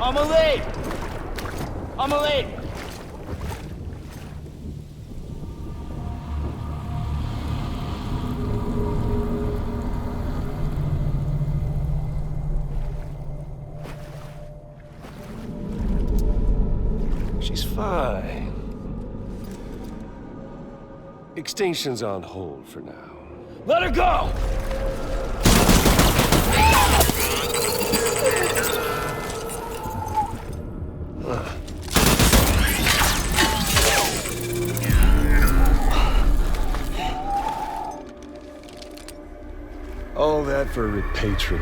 Amelie! Amelie! She's fine. Extinction's on hold for now. Let her go! All that for repatriate.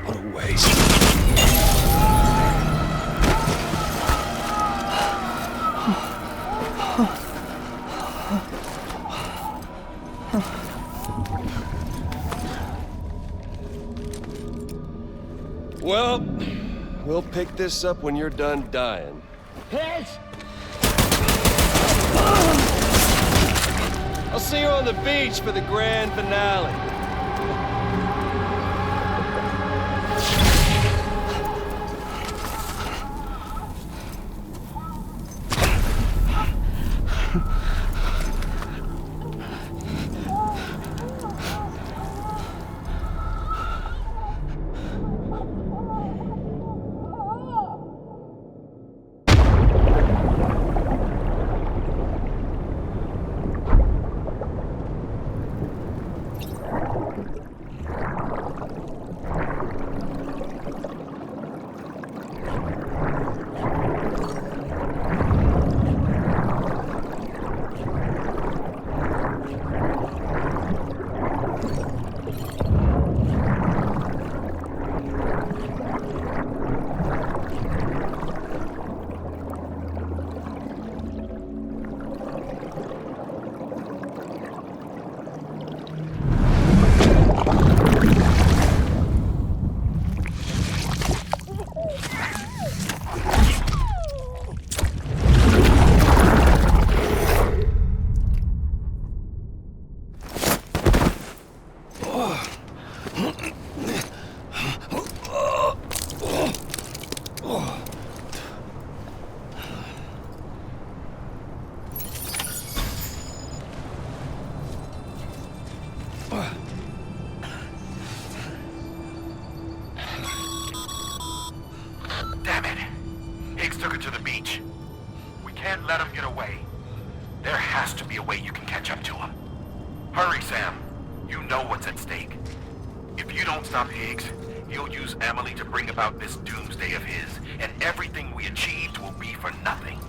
What a waste. Well, we'll pick this up when you're done dying. Heads! I'll see you on the beach for the grand finale. Damn it! Higgs took her to the beach. We can't let him get away. There has to be a way you can catch up to him. Hurry, Sam. You know what's at stake. If you don't stop Higgs, he'll use Emily to bring about this doomsday of his, and everything we achieved will be for nothing.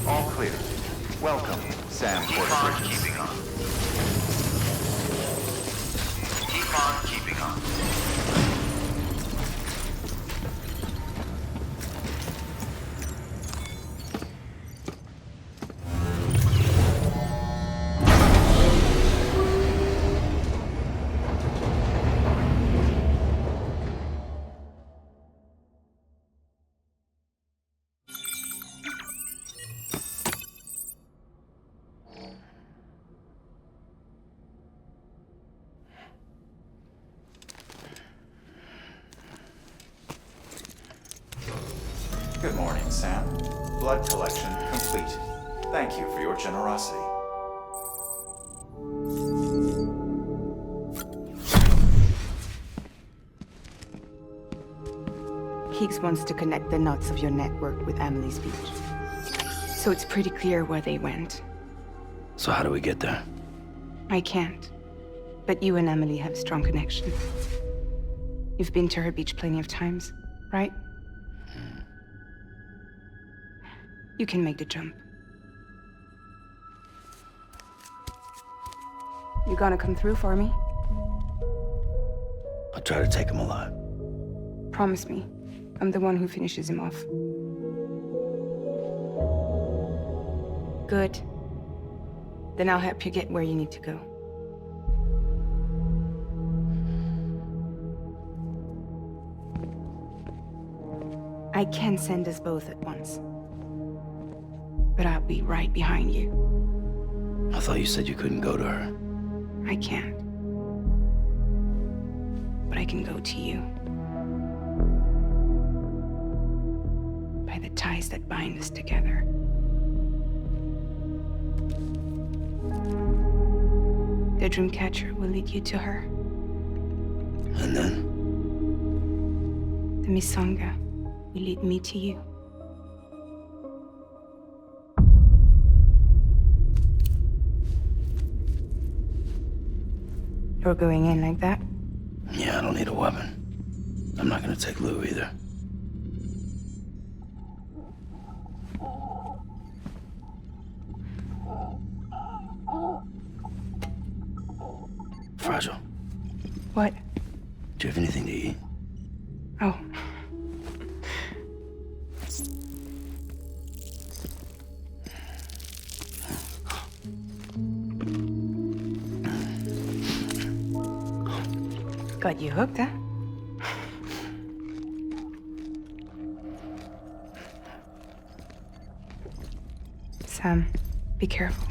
All clear. Welcome, Sam. Keep on keeping on. Keep on keeping on. Good morning, Sam. Blood collection complete. Thank you for your generosity. Higgs wants to connect the knots of your network with Emily's beach. So it's pretty clear where they went. So how do we get there? I can't. But you and Emily have a strong connection. You've been to her beach plenty of times, right? You can make the jump. You gonna come through for me? I'll try to take him alive. Promise me. I'm the one who finishes him off. Good. Then I'll help you get where you need to go. I can send us both at once. But I'll be right behind you. I thought you said you couldn't go to her. I can't. But I can go to you. By the ties that bind us together. The Dreamcatcher will lead you to her. And then? The Misanga will lead me to you. You're going in like that? Yeah, I don't need a weapon. I'm not gonna take Lou either. Fragile. What? Do you have anything to eat? Oh. Got you hooked, huh? Sam, be careful.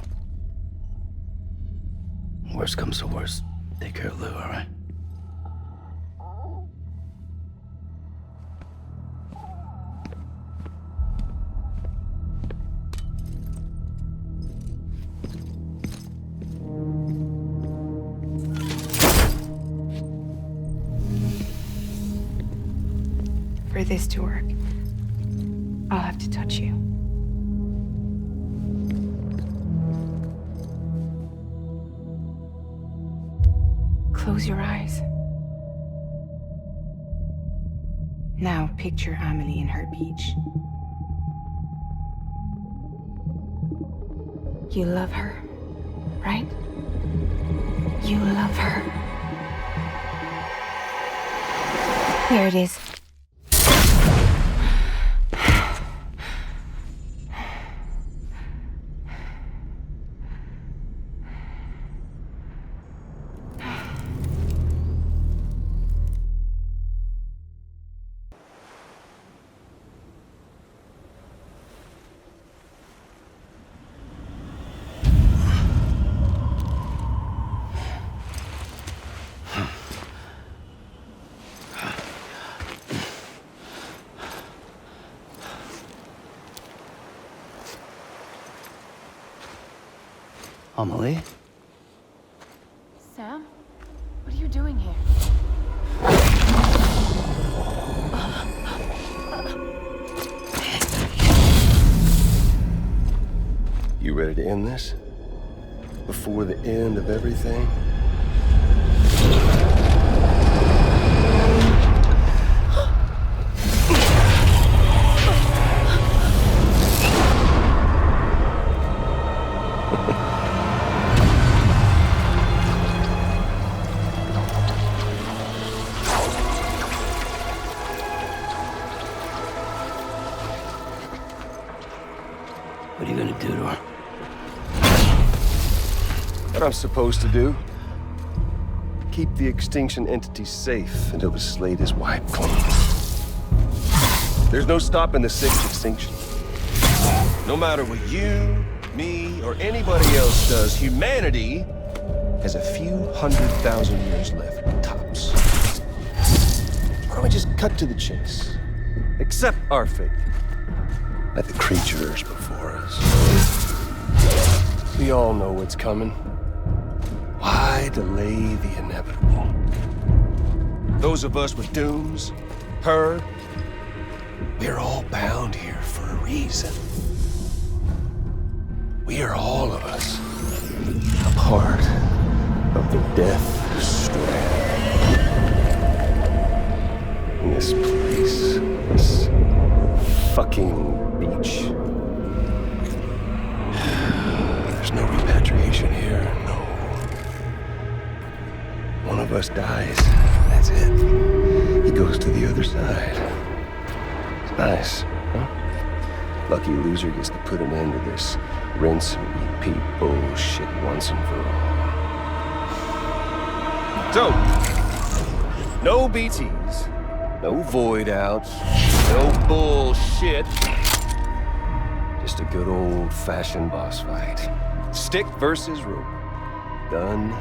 Worst comes to worst. Take care of Lou, all right? For this to work, I'll have to touch you. Close your eyes. Now picture Amelie in her beach. You love her, right? You love her. Here it is. Amelie? Sam? What are you doing here? You ready to end this? Before the end of everything? What are you gonna do to her? What I'm supposed to do? Keep the extinction entity safe until the slate is wiped clean. There's no stopping the sixth extinction. No matter what you, me, or anybody else does, humanity has a few 100,000 years left, tops. Why don't we just cut to the chase? Accept our fate. Like the creatures before us. We all know what's coming. Why delay the inevitable? Those of us with dooms, her, we're all bound here for a reason. We are all of us a part of the Death Strand. In this place, this fucking beach. There's no repatriation here, of us dies, that's it. He goes to the other side. It's nice, huh? Lucky loser gets to put an end to this rinse and repeat bullshit once and for all. So, no BTs, no void outs, no bullshit. Just a good old-fashioned boss fight. Stick versus rope. Gun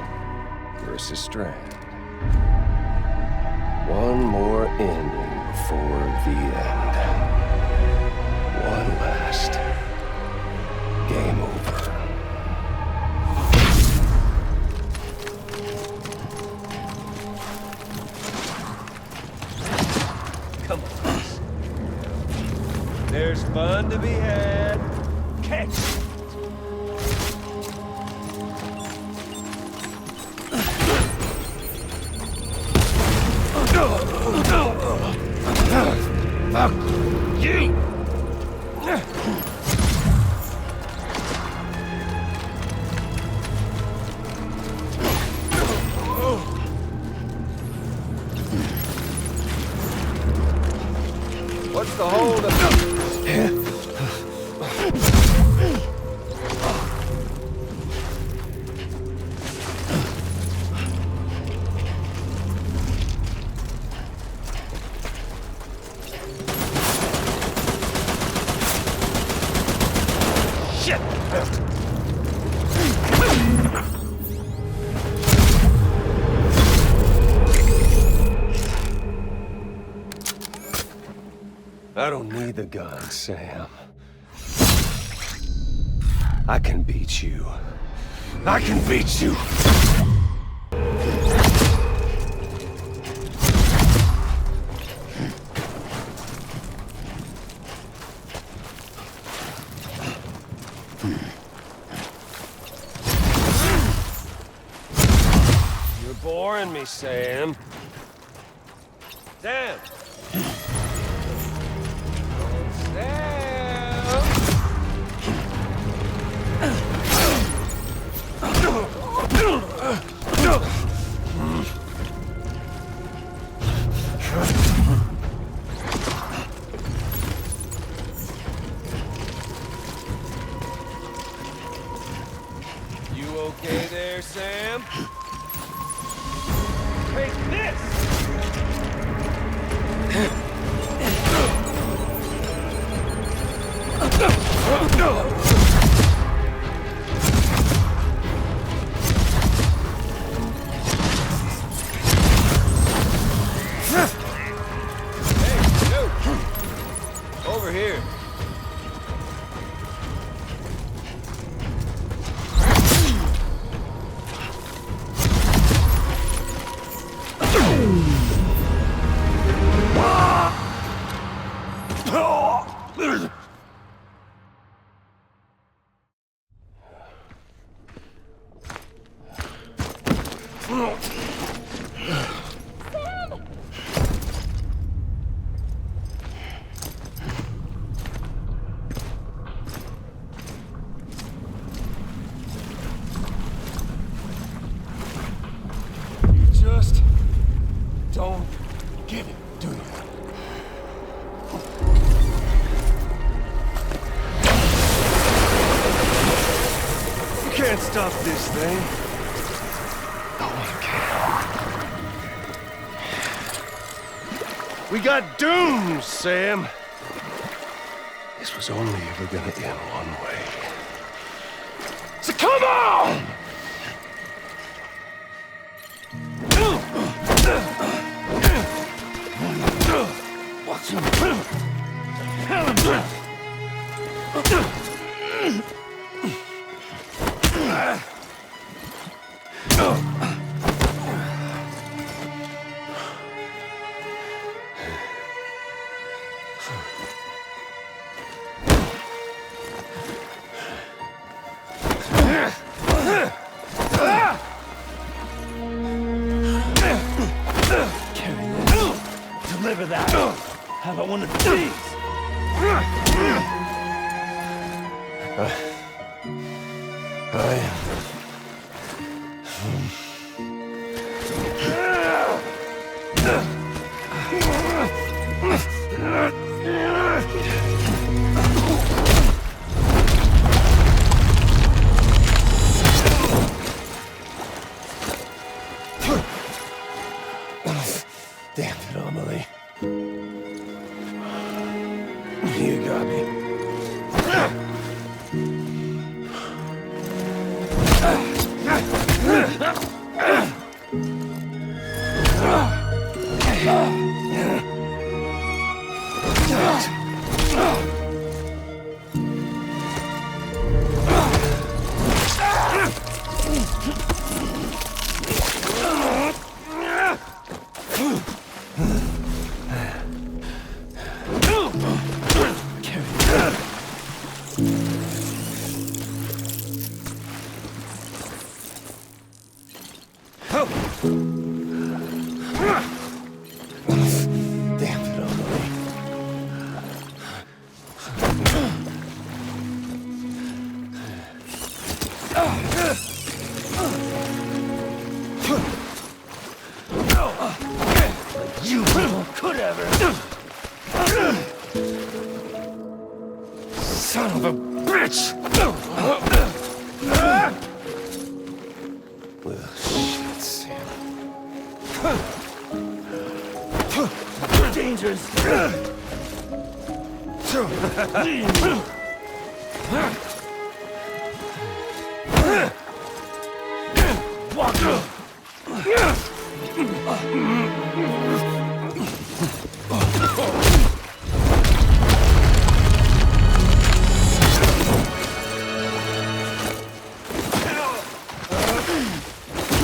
versus strand. One more ending before the end. One last game over. Come on. There's fun to be had. Catch! Fuck you! What's the hold up? I don't need the gun, Sam. I can beat you. I can beat you! You're boring me, Sam. Sam! You okay there, Sam? Take this! Over here. Just don't get it, do you? You can't stop this thing. No one can. We got doomed, Sam. This was only ever gonna end one way. So come on! What's in deliver that. Have I one of these? I Damn it, Amelie. You got me. Son of a bitch! Well, shit, Sam. Dangerous. Walk.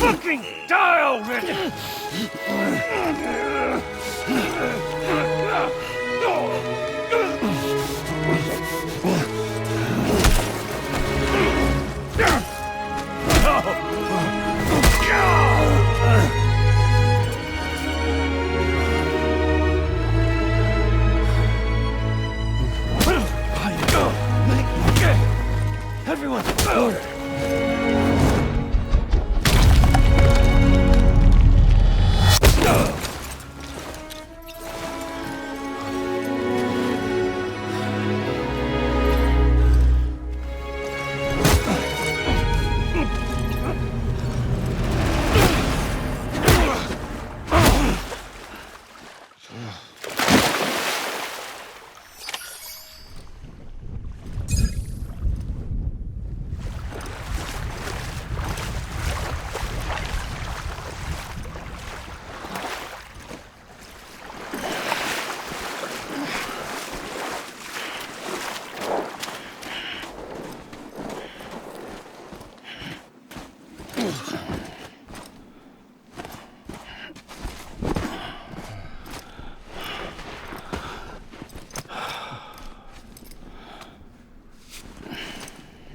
Fucking die already! Everyone's order.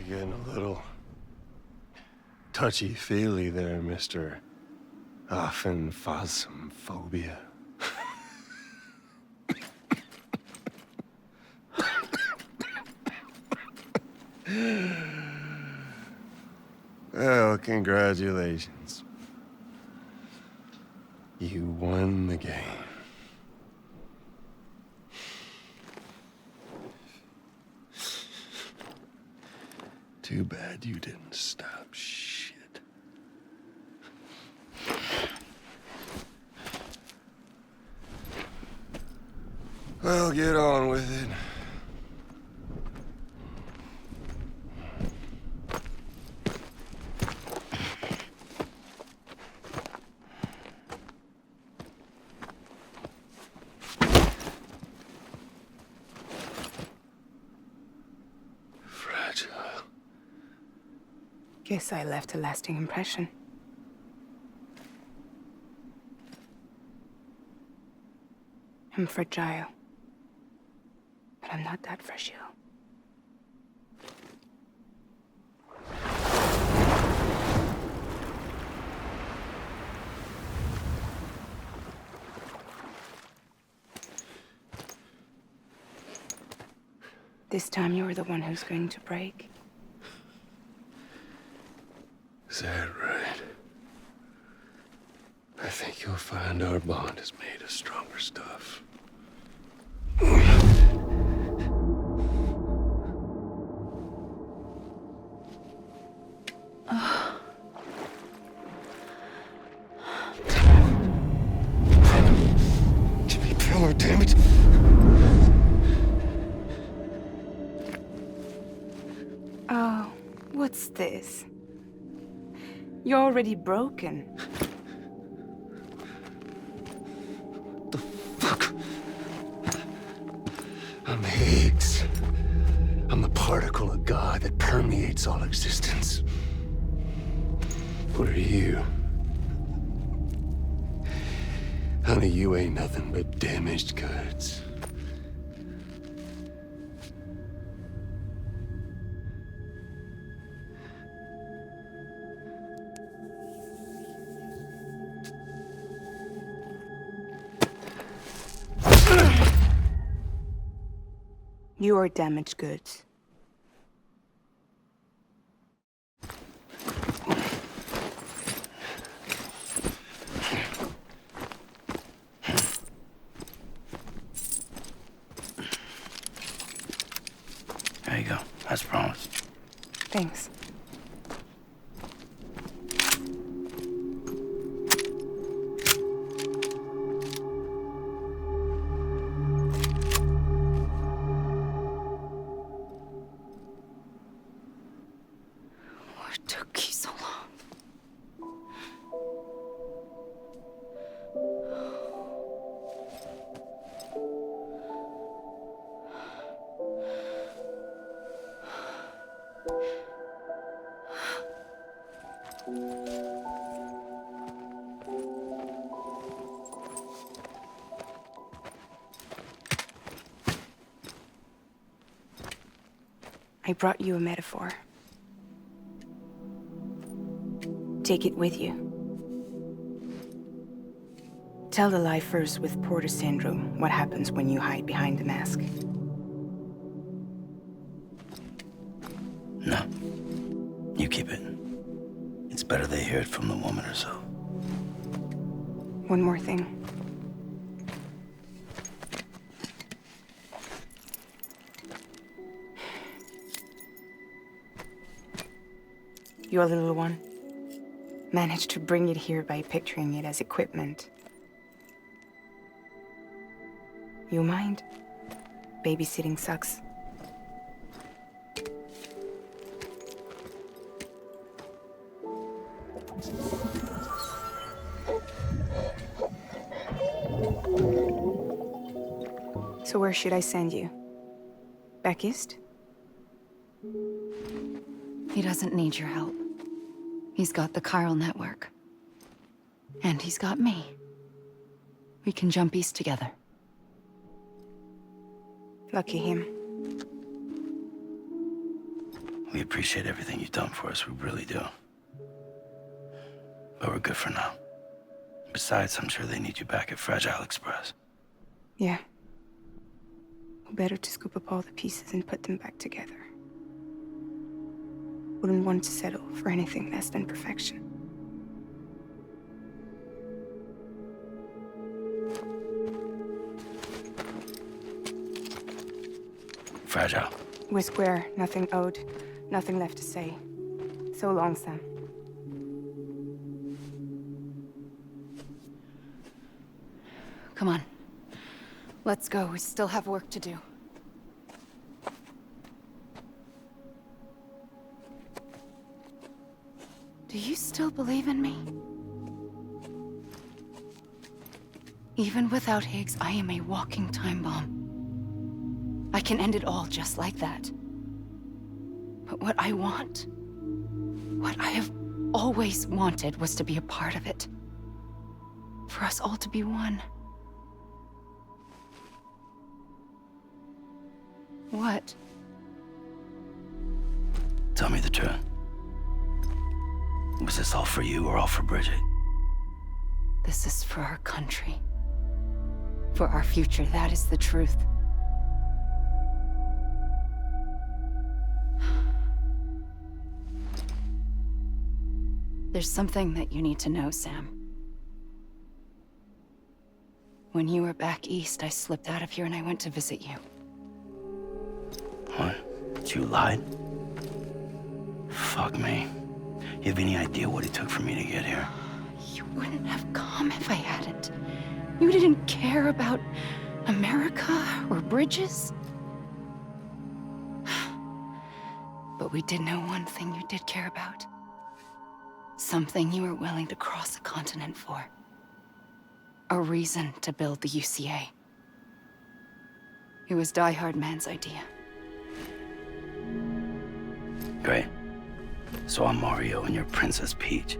You're getting a little touchy-feely there, Mr. Phasmophobia. Well, congratulations. You won the game. Too bad you didn't stop shit. Well, get on with it. Guess I left a lasting impression. I'm fragile. But I'm not that fragile. This time you're the one who's going to break. Is that right? I think you'll find our bond is made of stronger stuff. What's this? You're already broken. Fuck. I'm Higgs. I'm the particle of God that permeates all existence. What are you? Honey, you ain't nothing but damaged goods. You are damaged goods. There you go, as promised. Thanks. What took you so long? I brought you a metaphor. Take it with you. Tell the lifers with Porter syndrome what happens when you hide behind the mask. No. You keep it. It's better they hear it from the woman herself. One more thing. Your little one managed to bring it here by picturing it as equipment. You mind? Babysitting sucks. So where should I send you? Back east? He doesn't need your help. He's got the chiral network. And he's got me. We can jump east together. Lucky him. We appreciate everything you've done for us, we really do. But we're good for now. Besides, I'm sure they need you back at Fragile Express. Yeah. Better to scoop up all the pieces and put them back together. Wouldn't want to settle for anything less than perfection. Fragile. We're square, nothing owed, nothing left to say. So long, Sam. Come on. Let's go. We still have work to do. Do you still believe in me? Even without Higgs, I am a walking time bomb. I can end it all just like that. But what I want, what I have always wanted, was to be a part of it. For us all to be one. What? Tell me the truth. Was this all for you or all for Bridget? This is for our country. For our future, that is the truth. There's something that you need to know, Sam. When you were back east, I slipped out of here and I went to visit you. What? You lied? Fuck me. You have any idea what it took for me to get here? You wouldn't have come if I hadn't. You didn't care about America or bridges. But we did know one thing you did care about. Something you were willing to cross a continent for. A reason to build the UCA. It was Die Hard Man's idea. Great. So I'm Mario and you're Princess Peach.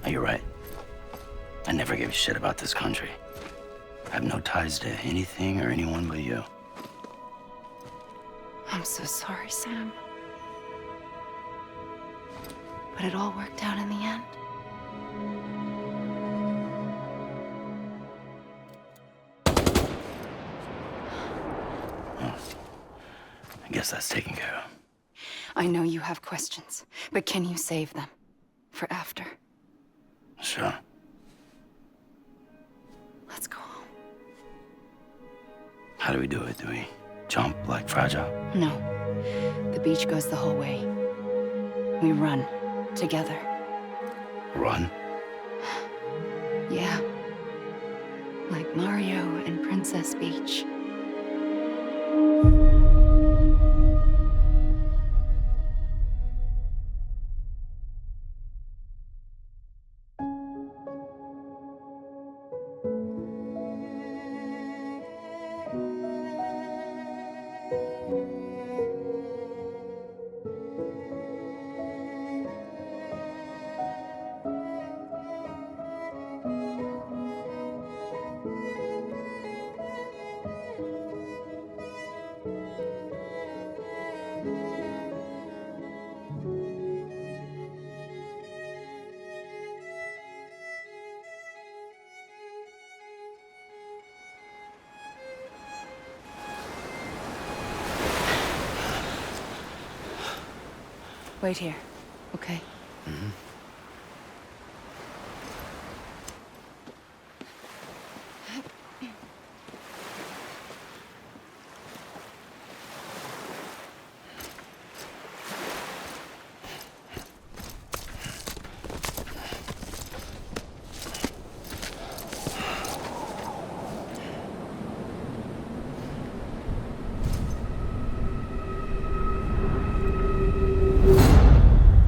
You're right. I never gave a shit about this country. I have no ties to anything or anyone but you. I'm so sorry, Sam. But it all worked out in the end. I guess that's taken care of. I know you have questions, but can you save them? For after? Sure. Let's go home. How do we do it? Do we jump like Fragile? No. The beach goes the whole way. We run. Together. Run? Yeah. Like Mario and Princess Peach. Wait here, okay? Mm-hmm.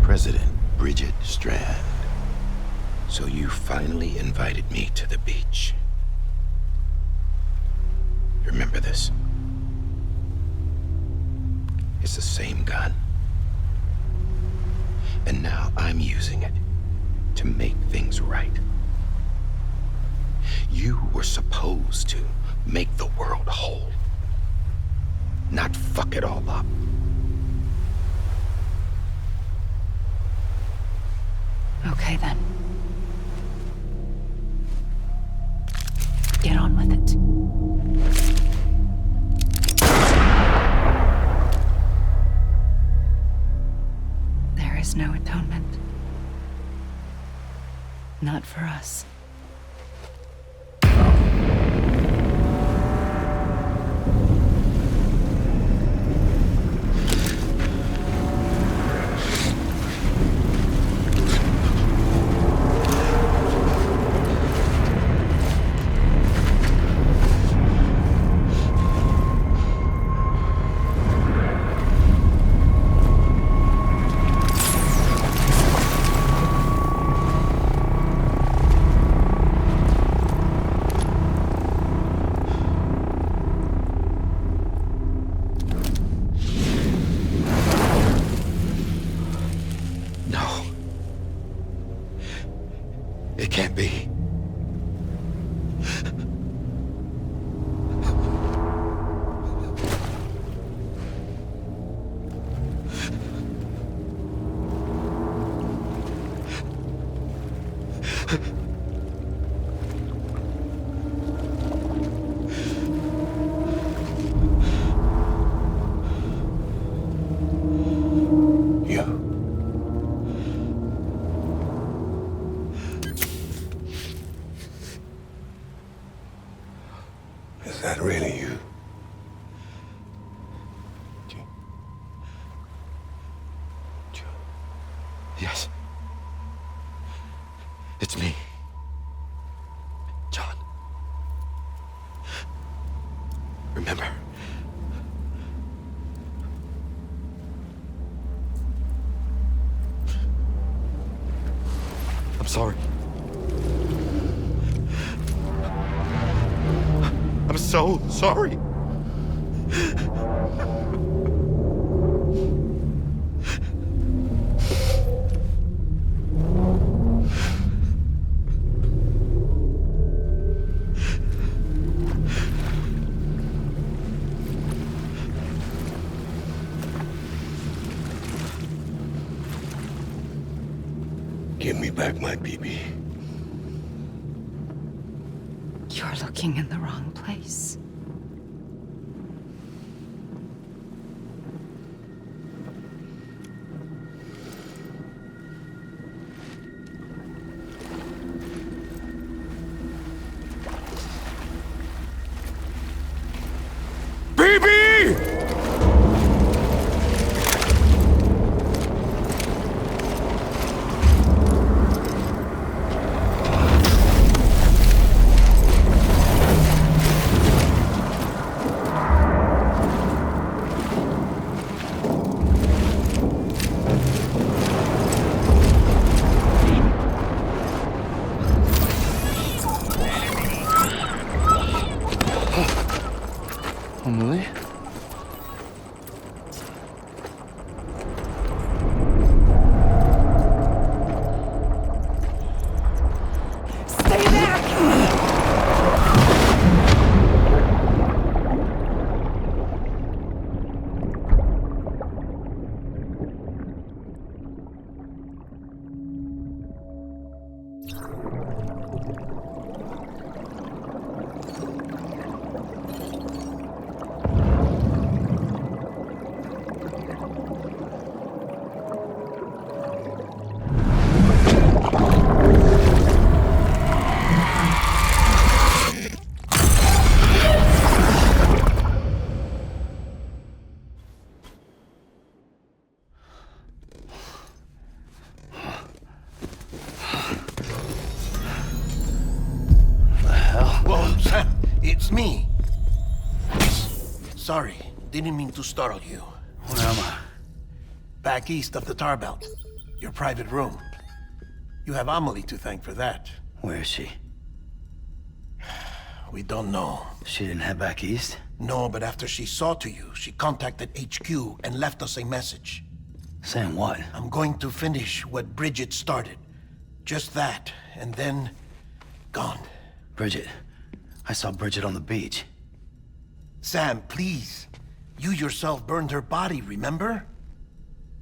President Bridget Strand. So you finally invited me to the beach. Remember this? It's the same gun. And now I'm using it to make things right. You were supposed to make the world whole, not fuck it all up. Okay, then. Get on with it. There is no atonement. Not for us. It can't be. Is that really you? Yes. It's me. John. sorry. I'm so sorry. Give me back my BB. You're looking in the wrong place. Emily? Stay back! Whoa, Sam, it's me. Sorry, didn't mean to startle you. Where am I? Back east of the tar belt. Your private room. You have Amelie to thank for that. Where is she? We don't know. She didn't head back east? No, but after she saw to you, she contacted HQ and left us a message. Saying what? I'm going to finish what Bridget started. Just that, and then... gone. Bridget. I saw Bridget on the beach. Sam, please. You yourself burned her body, remember?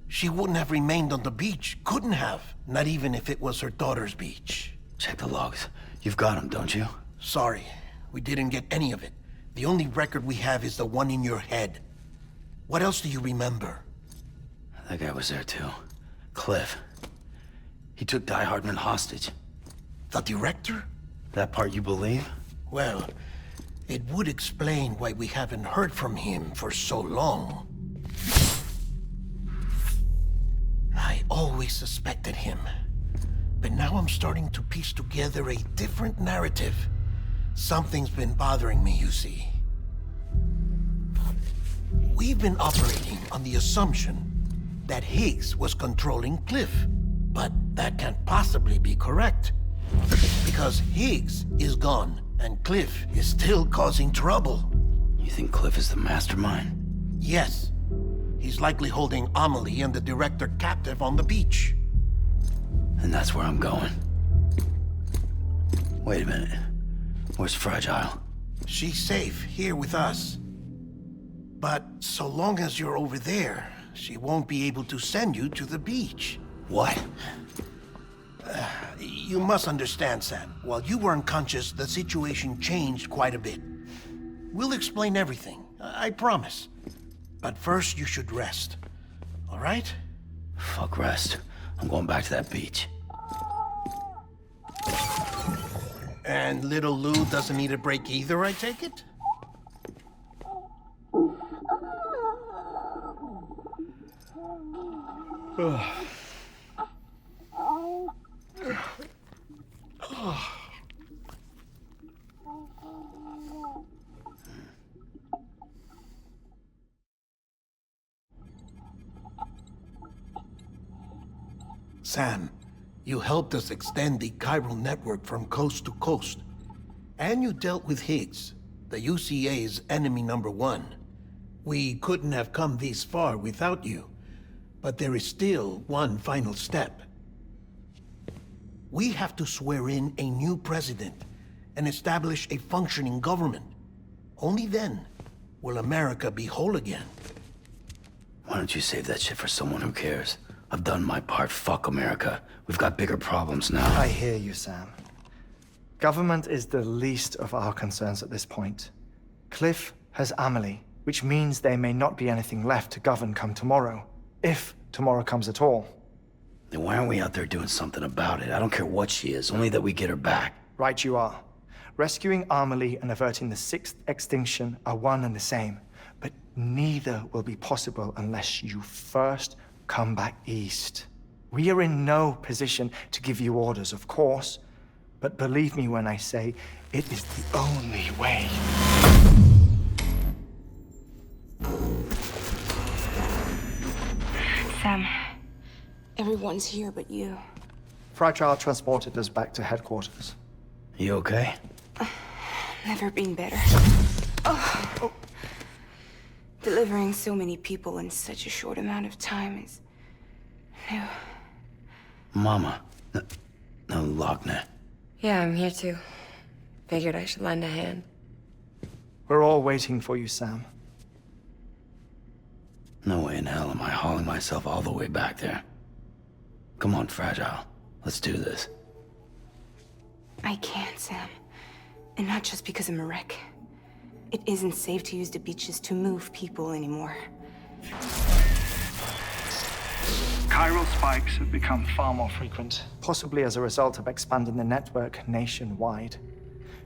She wouldn't have remained on the beach. Couldn't have. Not even if it was her daughter's beach. Check the logs. You've got them, don't you? Sorry. We didn't get any of it. The only record we have is the one in your head. What else do you remember? That guy was there too. Cliff. He took Die Hardman hostage. The director? That part you believe? Well, it would explain why we haven't heard from him for so long. I always suspected him. But now I'm starting to piece together a different narrative. Something's been bothering me, you see. We've been operating on the assumption that Higgs was controlling Cliff. But that can't possibly be correct. Because Higgs is gone, and Cliff is still causing trouble. You think Cliff is the mastermind? Yes. He's likely holding Amelie and the director captive on the beach. And that's where I'm going. Wait a minute. Where's Fragile? She's safe here with us. But so long as you're over there, she won't be able to send you to the beach. What? You must understand, Sam. While you were unconscious, the situation changed quite a bit. We'll explain everything, I promise. But first, you should rest. All right? Fuck rest. I'm going back to that beach. And little Lou doesn't need a break either, I take it? Sam, You helped us extend the chiral network from coast to coast. And you dealt with Higgs, the UCA's enemy #1. We couldn't have come this far without you. But there is still one final step. We have to swear in a new president and establish a functioning government. Only then will America be whole again. Why don't you save that shit for someone who cares? I've done my part. Fuck America. We've got bigger problems now. I hear you, Sam. Government is the least of our concerns at this point. Cliff has Amelie, which means there may not be anything left to govern come tomorrow. If tomorrow comes at all. Then why aren't we out there doing something about it? I don't care what she is, only that we get her back. Right you are. Rescuing Amelie and averting the 6th extinction are one and the same. But neither will be possible unless you first come back east. We are in no position to give you orders, of course. But believe me when I say, it is the only way. Sam, everyone's here but you. Fragile transported us back to headquarters. You okay? Never been better. Oh. Delivering so many people in such a short amount of time is new. Mama. No, Lochner. Yeah, I'm here too. Figured I should lend a hand. We're all waiting for you, Sam. No way in hell am I hauling myself all the way back there. Come on, Fragile. Let's do this. I can't, Sam. And not just because I'm a wreck. It isn't safe to use the beaches to move people anymore. Chiral spikes have become far more frequent, possibly as a result of expanding the network nationwide.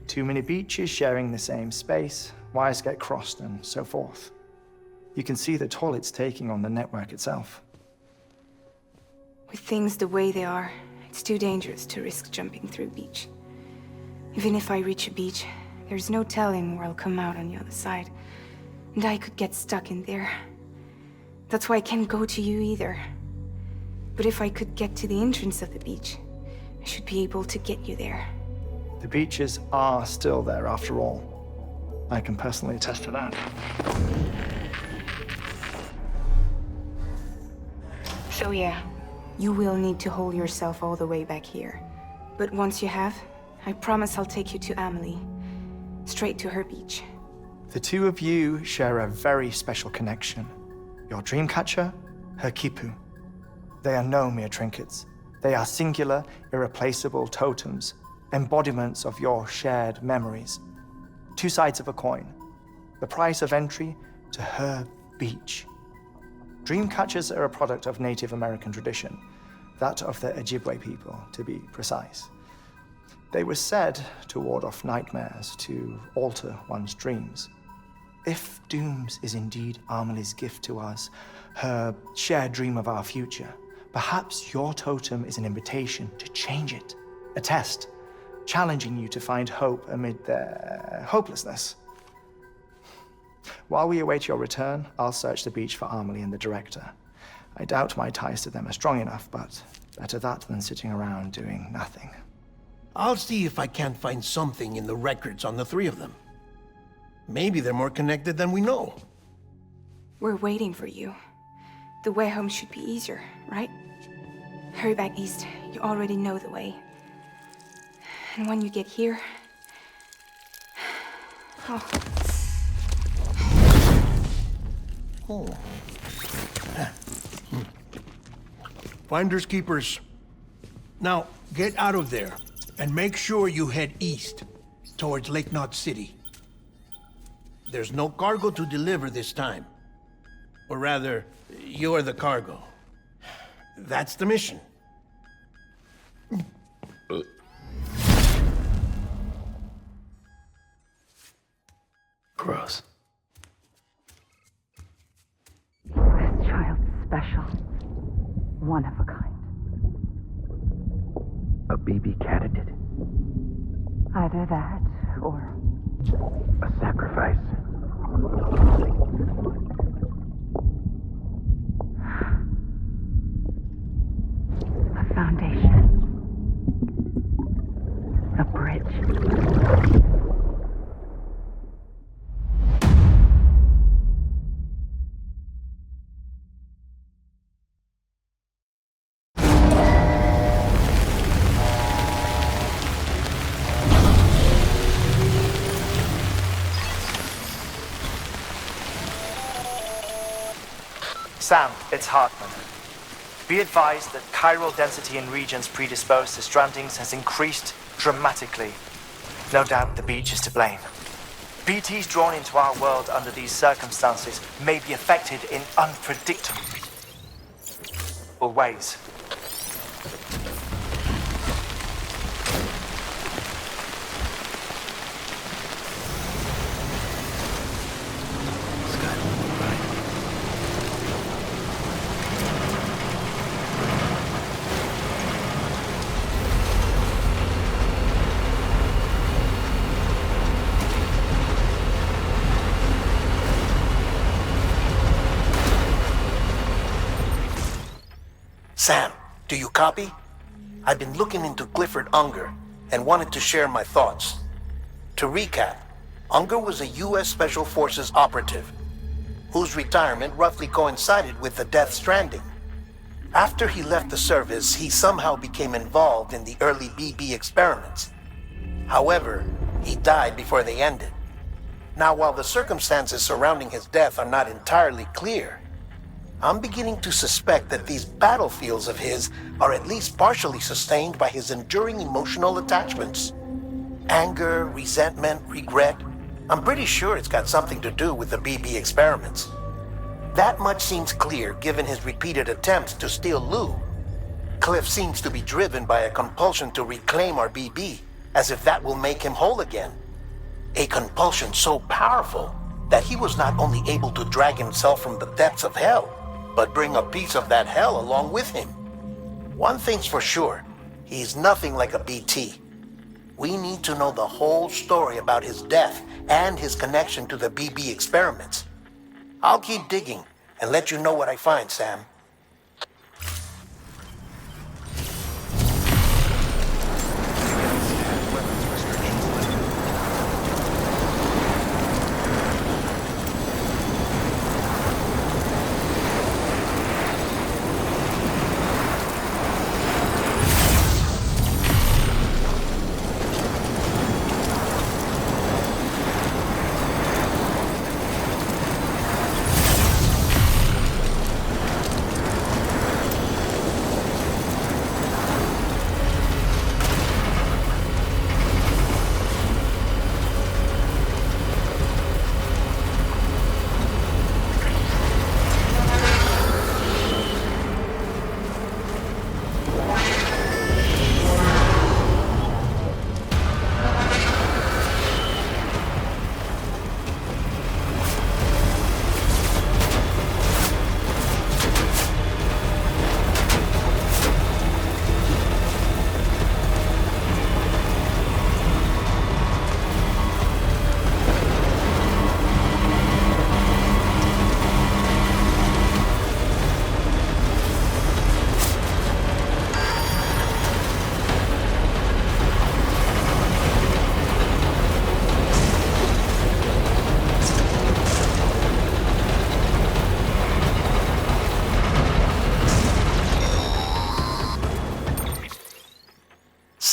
Too many beaches sharing the same space, wires get crossed, and so forth. You can see the toll it's taking on the network itself. With things the way they are, it's too dangerous to risk jumping through a beach. Even if I reach a beach, there's no telling where I'll come out on the other side. And I could get stuck in there. That's why I can't go to you either. But if I could get to the entrance of the beach, I should be able to get you there. The beaches are still there after all. I can personally attest to that. So yeah, you will need to haul yourself all the way back here. But once you have, I promise I'll take you to Amelie. Straight to her beach. The two of you share a very special connection. Your dreamcatcher, her Kipu. They are no mere trinkets. They are singular, irreplaceable totems, embodiments of your shared memories. Two sides of a coin. The price of entry to her beach. Dreamcatchers are a product of Native American tradition, that of the Ojibwe people, to be precise. They were said to ward off nightmares, to alter one's dreams. If Dooms is indeed Amelie's gift to us, her shared dream of our future, perhaps your totem is an invitation to change it. A test, challenging you to find hope amid their hopelessness. While we await your return, I'll search the beach for Amelie and the director. I doubt my ties to them are strong enough, but better that than sitting around doing nothing. I'll see if I can't find something in the records on the three of them. Maybe they're more connected than we know. We're waiting for you. The way home should be easier, right? Hurry back east. You already know the way. And when you get here... Oh. Finders keepers. Now, get out of there. And make sure you head east, towards Lake Knot City. There's no cargo to deliver this time. Or rather, you're the cargo. That's the mission. Gross. This child's special. One of a kind. A baby candidate. Either that, or... A sacrifice. a foundation. Sam, it's Hartman. Be advised that chiral density in regions predisposed to strandings has increased dramatically. No doubt the beach is to blame. BTs drawn into our world under these circumstances may be affected in unpredictable ways. Sam, do you copy? I've been looking into Clifford Unger and wanted to share my thoughts. To recap, Unger was a U.S. Special Forces operative whose retirement roughly coincided with the Death Stranding. After he left the service, he somehow became involved in the early BB experiments. However, he died before they ended. Now, while the circumstances surrounding his death are not entirely clear, I'm beginning to suspect that these battlefields of his are at least partially sustained by his enduring emotional attachments. Anger, resentment, regret. I'm pretty sure it's got something to do with the BB experiments. That much seems clear given his repeated attempts to steal Lou. Cliff seems to be driven by a compulsion to reclaim our BB, as if that will make him whole again. A compulsion so powerful that he was not only able to drag himself from the depths of hell, but bring a piece of that hell along with him. One thing's for sure, he's nothing like a BT. We need to know the whole story about his death and his connection to the BB experiments. I'll keep digging and let you know what I find, Sam.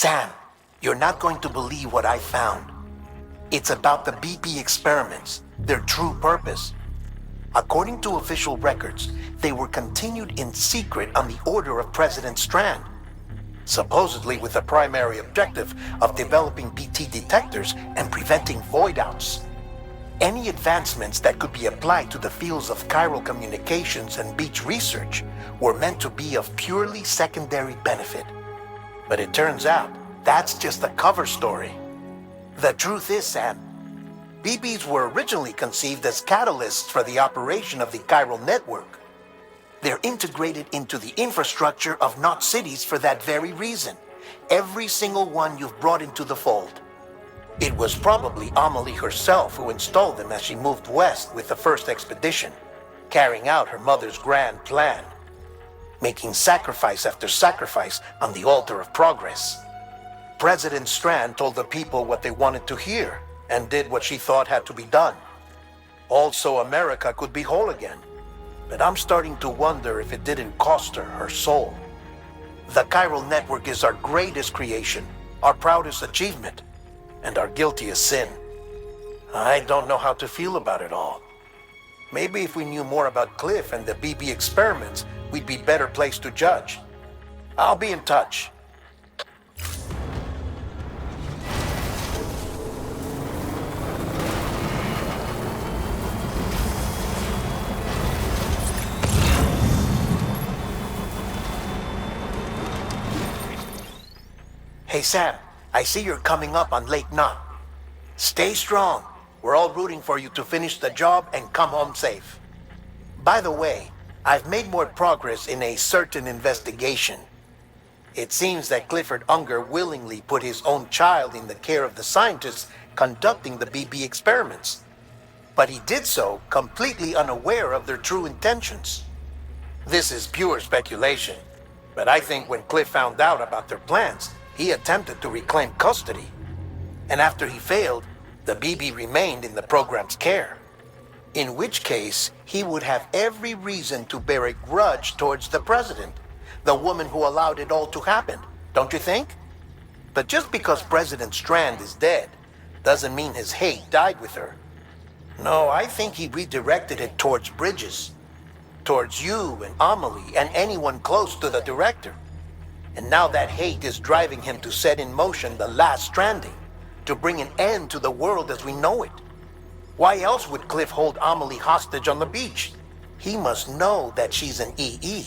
Sam, you're not going to believe what I found. It's about the BB experiments, their true purpose. According to official records, they were continued in secret on the order of President Strand, supposedly with the primary objective of developing BT detectors and preventing void-outs. Any advancements that could be applied to the fields of chiral communications and beach research were meant to be of purely secondary benefit. But it turns out, that's just a cover story. The truth is, Sam, BBs were originally conceived as catalysts for the operation of the chiral network. They're integrated into the infrastructure of Knot cities for that very reason. Every single one you've brought into the fold. It was probably Amelie herself who installed them as she moved west with the first expedition, carrying out her mother's grand plan, making sacrifice after sacrifice on the altar of progress. President Strand told the people what they wanted to hear and did what she thought had to be done. Also, America could be whole again. But I'm starting to wonder if it didn't cost her her soul. The chiral network is our greatest creation, our proudest achievement, and our guiltiest sin. I don't know how to feel about it all. Maybe if we knew more about Cliff and the BB experiments, we'd be better placed to judge. I'll be in touch. Hey Sam, I see you're coming up on Lake Knot. Stay strong. We're all rooting for you to finish the job and come home safe. By the way, I've made more progress in a certain investigation. It seems that Clifford Unger willingly put his own child in the care of the scientists conducting the BB experiments. But he did so completely unaware of their true intentions. This is pure speculation, but I think when Cliff found out about their plans, he attempted to reclaim custody. And after he failed, the BB remained in the program's care. In which case, he would have every reason to bear a grudge towards the president, the woman who allowed it all to happen, don't you think? But just because President Strand is dead, doesn't mean his hate died with her. No, I think he redirected it towards Bridges, towards you and Amelie and anyone close to the director. And now that hate is driving him to set in motion the last stranding, to bring an end to the world as we know it. Why else would Cliff hold Amelie hostage on the beach? He must know that she's an EE.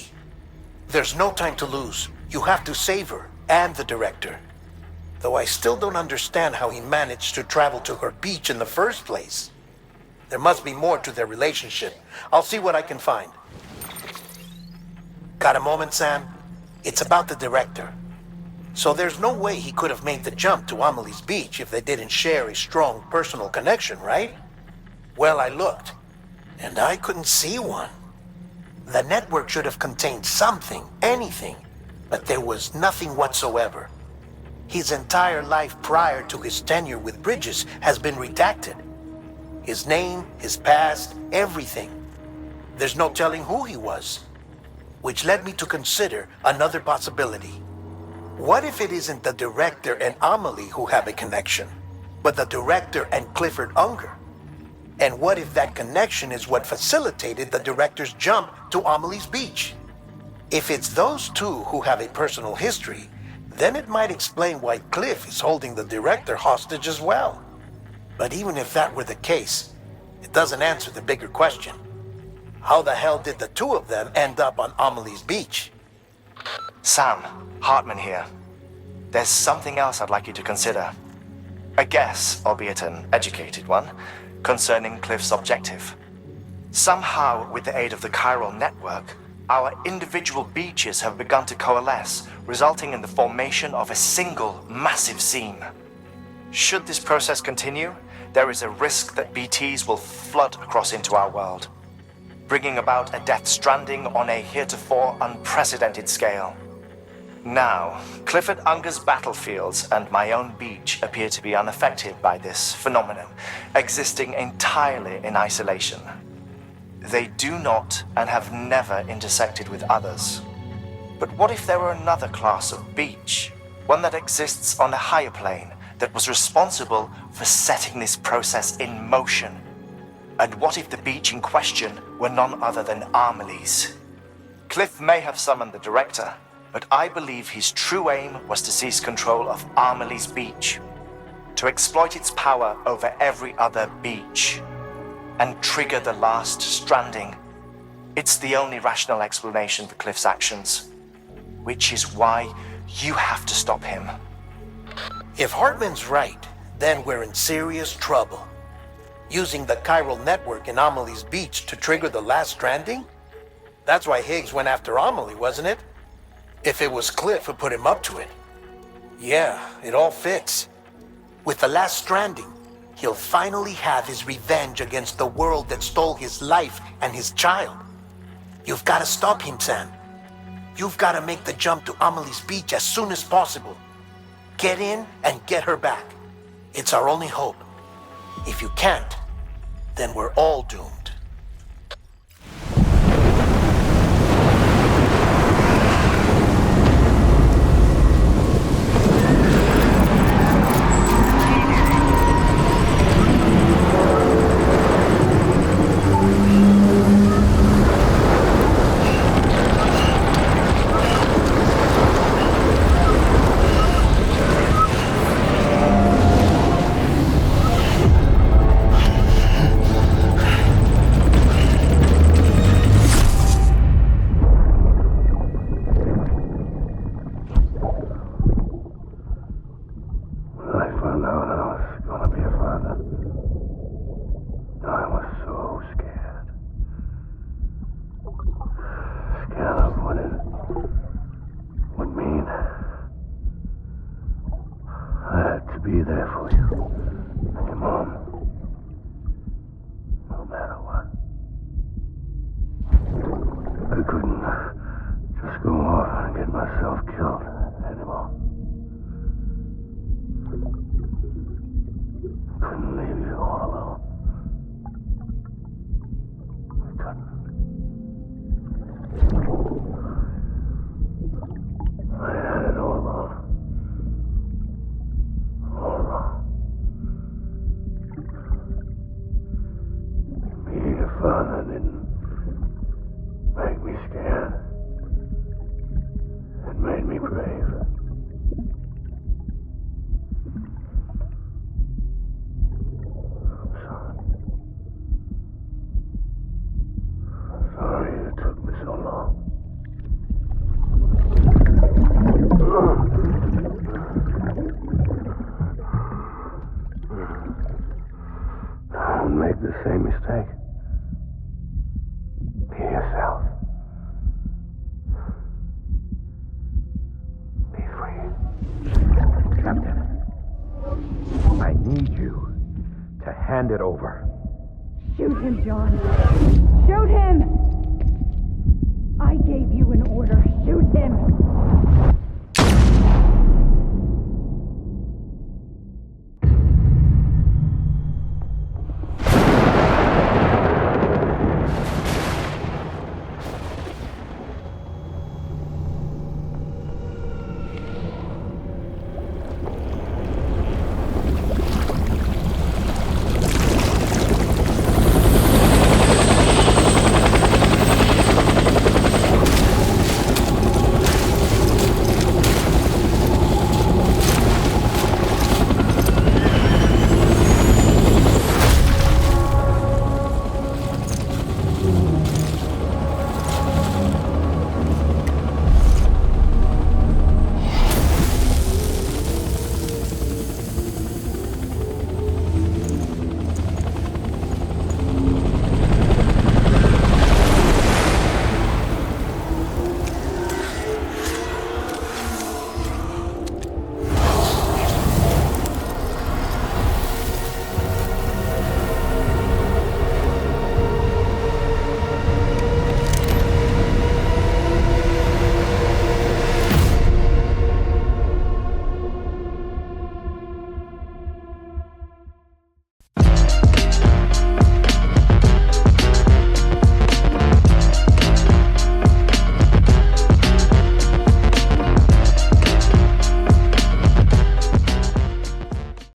There's no time to lose. You have to save her and the director. Though I still don't understand how he managed to travel to her beach in the first place. There must be more to their relationship. I'll see what I can find. Got a moment, Sam? It's about the director. So there's no way he could have made the jump to Amelie's beach if they didn't share a strong personal connection, right? Well, I looked, and I couldn't see one. The network should have contained something, anything, but there was nothing whatsoever. His entire life prior to his tenure with Bridges has been redacted. His name, his past, everything. There's no telling who he was. Which led me to consider another possibility. What if it isn't the director and Amelie who have a connection, but the director and Clifford Unger? And what if that connection is what facilitated the director's jump to Amelie's beach? If it's those two who have a personal history, then it might explain why Cliff is holding the director hostage as well. But even if that were the case, it doesn't answer the bigger question. How the hell did the two of them end up on Amelie's beach? Sam, Hartman here. There's something else I'd like you to consider. A guess, albeit an educated one, concerning Cliff's objective. Somehow, with the aid of the chiral network, our individual beaches have begun to coalesce, resulting in the formation of a single massive seam. Should this process continue, there is a risk that BTs will flood across into our world, bringing about a death stranding on a heretofore unprecedented scale. Now, Clifford Unger's battlefields and my own beach appear to be unaffected by this phenomenon, existing entirely in isolation. They do not and have never intersected with others. But what if there were another class of beach, one that exists on a higher plane, that was responsible for setting this process in motion? And what if the beach in question were none other than Amelie's? Cliff may have summoned the director, but I believe his true aim was to seize control of Amelie's beach, to exploit its power over every other beach, and trigger the last stranding. It's the only rational explanation for Cliff's actions, which is why you have to stop him. If Hartman's right, then we're in serious trouble. Using the chiral network in Amelie's beach to trigger the last stranding? That's why Higgs went after Amelie, wasn't it? If it was Cliff who put him up to it. Yeah, it all fits. With the last stranding, he'll finally have his revenge against the world that stole his life and his child. You've got to stop him, Sam. You've got to make the jump to Amelie's beach as soon as possible. Get in and get her back. It's our only hope. If you can't, then we're all doomed. couldn't. I had it all wrong. All wrong. Being a father didn't make me scared. It made me brave. I'm sorry. Sorry it took me so long. Don't make the same mistake. Be yourself. Be free. Captain, I need you to hand it over. Shoot him, John.